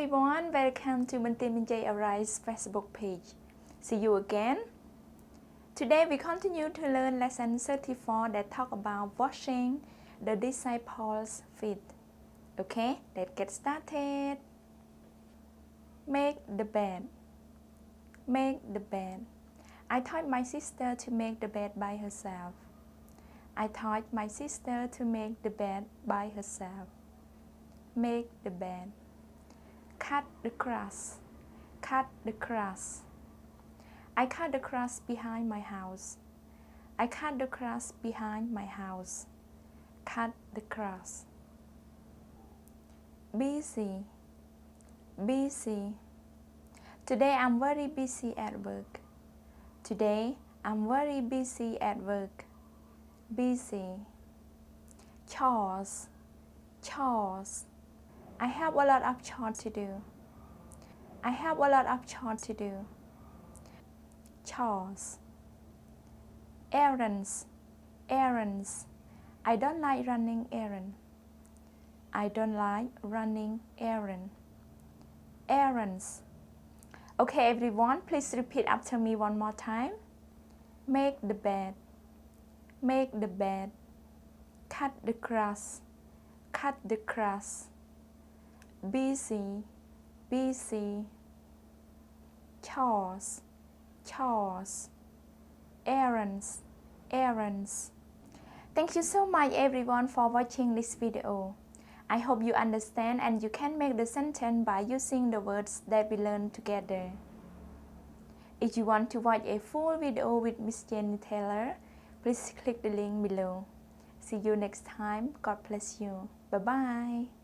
everyone, welcome to Errands Facebook page. See you again. Today we continue to learn lesson 34 that talk about washing the disciples' feet. Okay, let's get started. Make the bed. Make the bed. I taught my sister to make the bed by herself. I taught my sister to make the bed by herself. Make the bed. Cut the grass. Cut the grass. I cut the grass behind my house. I cut the grass behind my house. Cut the grass. Busy. Busy. Today I'm very busy at work. Today I'm very busy at work. Busy. Chores. Chores. I have a lot of chores to do. I have a lot of chores to do. Chores. Errands. Errands. I don't like running errands. I don't like running errands. Errands. Okay, everyone, please repeat after me one more time. Make the bed. Make the bed. Cut the grass. Cut the grass. Busy. Busy. Chores. Chores. Errands. Errands. Thank you so much everyone for watching this video. I hope you understand and you can make the sentence by using the words that we learned together. If you want to watch a full video with Miss Jenny Taylor, please click the link below. See you next time. God bless you. Bye-bye.